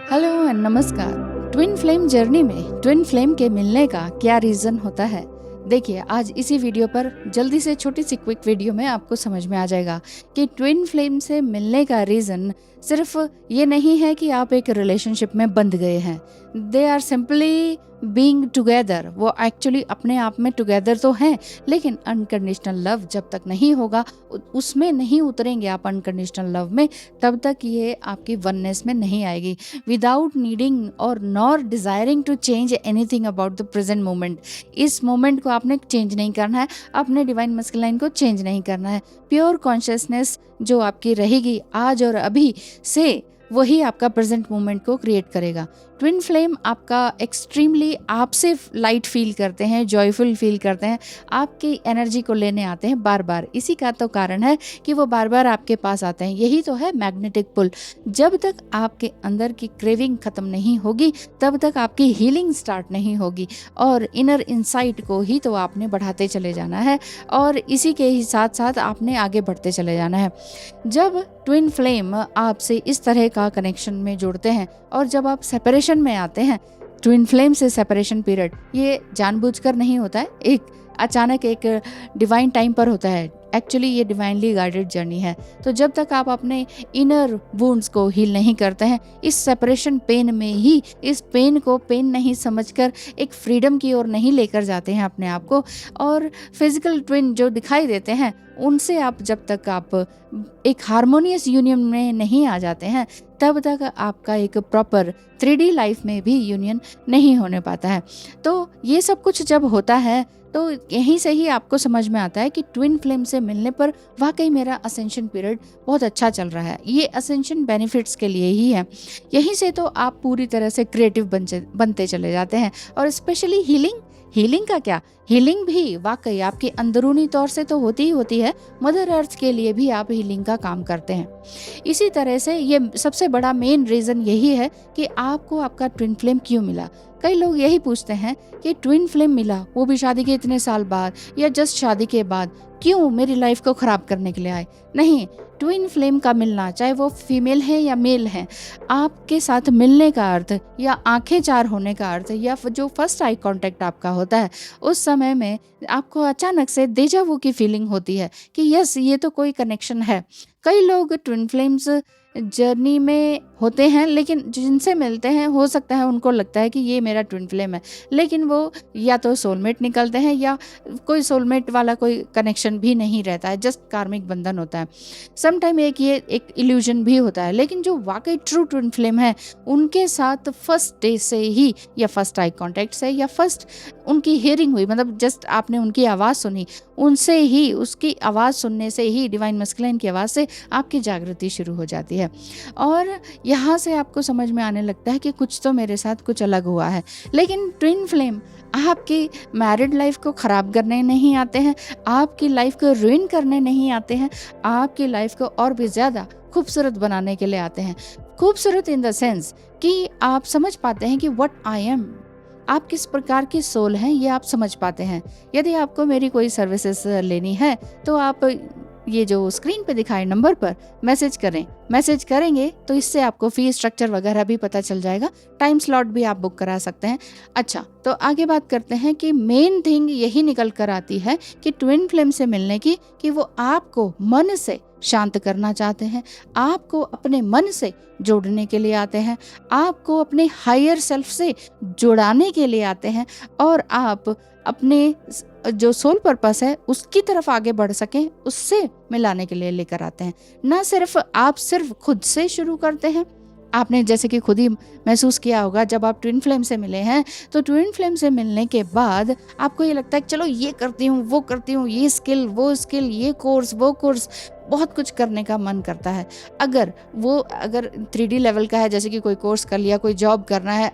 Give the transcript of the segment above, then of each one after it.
Hello and नमस्कार। Twin flame journey में twin flame के मिलने का क्या रीज़न होता है? देखिए, आज इसी वीडियो पर जल्दी से छोटी सी क्विक वीडियो में आपको समझ में आ जाएगा कि ट्विन फ्लेम से मिलने का रीज़न सिर्फ ये नहीं है कि आप एक रिलेशनशिप में बंध गए हैं। They are simply being together. वो एक्चुअली अपने आप में टुगेदर तो हैं, लेकिन अनकंडीशनल लव जब तक नहीं होगा, उसमें नहीं उतरेंगे आप अनकंडीशनल लव में, तब तक ये आपकी वननेस में नहीं आएगी। Without needing or nor desiring to change anything about the present moment. इस मोमेंट को आपने चेंज नहीं करना है, अपने डिवाइन मस्कुलाइन को चेंज नहीं करना है। प्योर कॉन्शियसनेस जो आपकी रहेगी आज और अभी से, वही आपका प्रेजेंट मोमेंट को क्रिएट करेगा। ट्विन फ्लेम आपका एक्सट्रीमली आपसे लाइट फील करते हैं, जॉयफुल फील करते हैं, आपकी एनर्जी को लेने आते हैं बार बार। इसी का तो कारण है कि वो बार बार आपके पास आते हैं। यही तो है मैग्नेटिक पुल। जब तक आपके अंदर की क्रेविंग खत्म नहीं होगी, तब तक आपकी हीलिंग स्टार्ट नहीं होगी। और इनर इंसाइट को ही तो आपने बढ़ाते चले जाना है, और इसी के ही साथ साथ आपने आगे बढ़ते चले जाना है। जब ट्विन फ्लेम आपसे इस तरह का कनेक्शन में जुड़ते हैं और जब आप सेपरेशन में आते हैं, ट्विन फ्लेम से सेपरेशन पीरियड ये जानबूझकर नहीं होता है, एक अचानक एक डिवाइन टाइम पर होता है। एक्चुअली ये डिवाइनली गाइडेड जर्नी है। तो जब तक आप अपने इनर वुंड्स को हील नहीं करते हैं, इस सेपरेशन पेन में ही, इस पेन को पेन नहीं समझकर एक फ्रीडम की ओर नहीं लेकर जाते हैं अपने आप को, और फिजिकल ट्विन जो दिखाई देते हैं उनसे आप जब तक आप एक हार्मोनियस यूनियन में नहीं आ जाते हैं, तब तक आपका एक प्रॉपर 3D लाइफ में भी यूनियन नहीं होने पाता है। तो ये सब कुछ जब होता है, तो यहीं से ही आपको समझ में आता है कि ट्विन फ्लेम से मिलने पर वाकई मेरा असेंशन पीरियड बहुत अच्छा चल रहा है। ये असेंशन बेनिफिट्स के लिए ही है। यहीं से तो आप पूरी तरह से क्रिएटिव बनते चले जाते हैं। और स्पेशली हीलिंग का क्या, हीलिंग भी वाकई आपकी अंदरूनी तौर से तो होती ही होती है, मदर अर्थ के लिए भी आप हीलिंग का काम करते हैं। इसी तरह से ये सबसे बड़ा मेन रीज़न यही है कि आपको आपका ट्विन फ्लेम क्यों मिला। कई लोग यही पूछते हैं कि ट्विन फ्लेम मिला, वो भी शादी के इतने साल बाद या जस्ट शादी के बाद, क्यों मेरी लाइफ को ख़राब करने के लिए आए? नहीं, ट्विन फ्लेम का मिलना, चाहे वो फीमेल है या मेल है, आपके साथ मिलने का अर्थ या आंखें चार होने का अर्थ या जो फर्स्ट आई कांटेक्ट आपका होता है, उस समय में आपको अचानक से डेजा वू की फीलिंग होती है कि यस, ये तो कोई कनेक्शन है। कई लोग ट्विन फ्लेम्स जर्नी में होते हैं, लेकिन जिनसे मिलते हैं हो सकता है उनको लगता है कि ये मेरा ट्विन फ्लेम है, लेकिन वो या तो सोलमेट निकलते हैं या कोई सोलमेट वाला कोई कनेक्शन भी नहीं रहता है, जस्ट कार्मिक बंधन होता है। सम टाइम ये एक इल्यूजन भी होता है। लेकिन जो वाकई ट्रू ट्विन फ्लेम है, उनके साथ फर्स्ट डे से ही या फर्स्ट आई कॉन्टेक्ट से या फर्स्ट उनकी हियरिंग हुई, मतलब जस्ट आपने उनकी आवाज़ सुनी, उनसे ही, उसकी आवाज़ सुनने से ही, डिवाइन मस्कुलाइन की आवाज़ से आपकी जागृति शुरू हो जाती है। और यहाँ से आपको समझ में आने लगता है कि कुछ तो मेरे साथ कुछ अलग हुआ है। लेकिन ट्विन फ्लेम आपकी मैरिड लाइफ को ख़राब करने नहीं आते हैं, आपकी लाइफ को रुइन करने नहीं आते हैं, आपकी लाइफ को और भी ज़्यादा खूबसूरत बनाने के लिए आते हैं। खूबसूरत इन द सेंस कि आप समझ पाते हैं कि व्हाट आई एम, आप किस प्रकार की सोल हैं, ये आप समझ पाते हैं। यदि आपको मेरी कोई सर्विसेज लेनी है, तो आप ये जो स्क्रीन पे दिखाए नंबर पर मैसेज करें। मैसेज करेंगे तो इससे आपको फी स्ट्रक्चर वगैरह भी पता चल जाएगा, टाइम स्लॉट भी आप बुक करा सकते हैं। अच्छा, तो आगे बात करते हैं कि मेन थिंग यही निकल कर आती है कि ट्विन फ्लेम से मिलने की, कि वो आपको मन से शांत करना चाहते हैं, आपको अपने मन से जोड़ने के लिए आते हैं, आपको अपने हायर सेल्फ से जुड़ाने के लिए आते हैं, और आप अपने जो सोल पर्पस है उसकी तरफ आगे बढ़ सकें, उससे मिलाने के लिए लेकर आते हैं। ना सिर्फ आप सिर्फ खुद से शुरू करते हैं। आपने जैसे कि खुद ही महसूस किया होगा, जब आप ट्विन फ्लेम से मिले हैं, तो ट्विन फ्लेम से मिलने के बाद आपको ये लगता है कि चलो ये करती हूँ, वो करती हूँ, ये स्किल, वो स्किल, ये कोर्स, वो कोर्स, बहुत कुछ करने का मन करता है। अगर 3D लेवल का है, जैसे कि कोई कोर्स कर लिया, कोई जॉब करना है,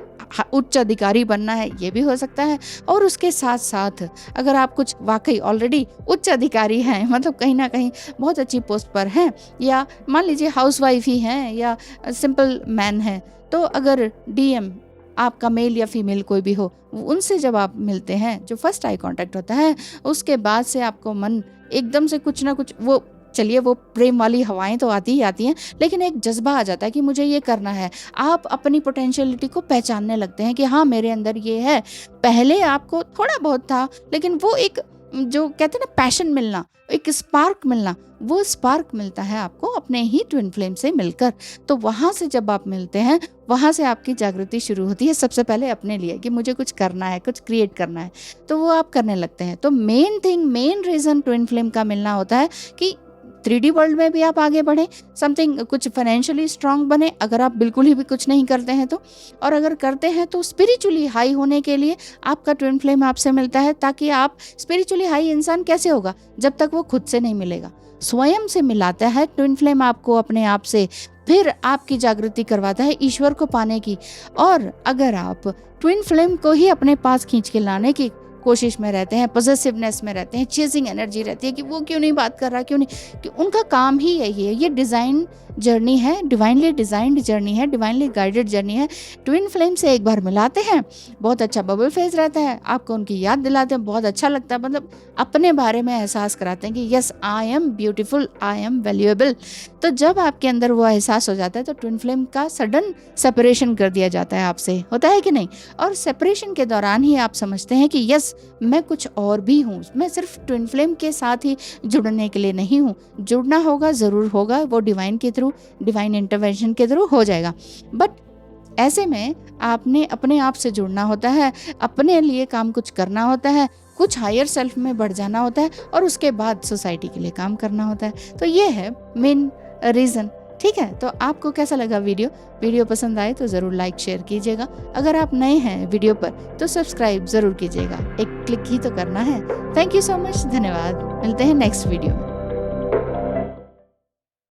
उच्च अधिकारी बनना है, ये भी हो सकता है। और उसके साथ साथ अगर आप कुछ वाकई ऑलरेडी उच्च अधिकारी हैं, मतलब कहीं ना कहीं बहुत अच्छी पोस्ट पर हैं, या मान लीजिए हाउसवाइफ ही हैं या सिंपल मैन हैं, तो अगर DM आपका मेल या फीमेल कोई भी हो, उनसे जब आप मिलते हैं, जो फर्स्ट आई कांटेक्ट होता है, उसके बाद से आपको मन एकदम से कुछ ना कुछ वो चलिए वो प्रेम वाली हवाएं तो आती ही आती हैं, लेकिन एक जज्बा आ जाता है कि मुझे ये करना है। आप अपनी पोटेंशियलिटी को पहचानने लगते हैं कि हाँ मेरे अंदर ये है। पहले आपको थोड़ा बहुत था, लेकिन वो एक जो कहते हैं ना पैशन मिलना, एक स्पार्क मिलना, वो स्पार्क मिलता है आपको अपने ही ट्विन फ्लेम से मिलकर। तो वहाँ से जब आप मिलते हैं, वहाँ से आपकी जागृति शुरू होती है सबसे पहले अपने लिए कि मुझे कुछ करना है, कुछ क्रिएट करना है, तो वो आप करने लगते हैं। तो मेन रीज़न ट्विन फ्लेम का मिलना होता है कि 3D वर्ल्ड में भी आप आगे बढ़ें, समथिंग कुछ फाइनेंशियली स्ट्रांग बने, अगर आप बिल्कुल ही भी कुछ नहीं करते हैं तो, और अगर करते हैं तो स्पिरिचुअली हाई होने के लिए आपका ट्विन फ्लेम आपसे मिलता है। ताकि आप स्पिरिचुअली हाई इंसान कैसे होगा, जब तक वो खुद से नहीं मिलेगा, स्वयं से मिलाता है ट्विन फ्लेम आपको अपने आप से, फिर आपकी जागृति करवाता है ईश्वर को पाने की। और अगर आप ट्विन फ्लेम को ही अपने पास खींच के लाने की कोशिश में रहते हैं, पॉजिटिवनेस में रहते हैं, चेजिंग एनर्जी रहती है कि वो क्यों नहीं बात कर रहा, क्यों नहीं, कि उनका काम ही यही है। ये डिज़ाइन जर्नी है, डिवाइनली डिज़ाइंड जर्नी है, डिवाइनली गाइडेड जर्नी है। ट्विन फ्लेम से एक बार मिलाते हैं, बहुत अच्छा बबल फेज रहता है, आपको उनकी याद दिलाते हैं, बहुत अच्छा लगता है, मतलब अपने बारे में एहसास कराते हैं कि yes I am beautiful, I am valuable. तो जब आपके अंदर वो एहसास हो जाता है तो ट्विन फ्लेम का सडन सेपरेशन कर दिया जाता है आपसे, होता है कि नहीं। और सेपरेशन के दौरान ही आप समझते हैं कि यस मैं कुछ और भी हूँ, मैं सिर्फ ट्विन फ्लेम के साथ ही जुड़ने के लिए नहीं हूँ। जुड़ना होगा, ज़रूर होगा, वो डिवाइन के थ्रू, डिवाइन इंटरवेंशन के थ्रू हो जाएगा। बट ऐसे में आपने अपने आप से जुड़ना होता है, अपने लिए काम कुछ करना होता है, कुछ हायर सेल्फ में बढ़ जाना होता है, और उसके बाद सोसाइटी के लिए काम करना होता है। तो ये है मेन रीज़न। ठीक है, तो आपको कैसा लगा वीडियो पसंद आए तो ज़रूर लाइक शेयर कीजिएगा। अगर आप नए हैं वीडियो पर तो सब्सक्राइब ज़रूर कीजिएगा, एक क्लिक ही तो करना है। थैंक यू सो मच, धन्यवाद। मिलते हैं नेक्स्ट वीडियो में।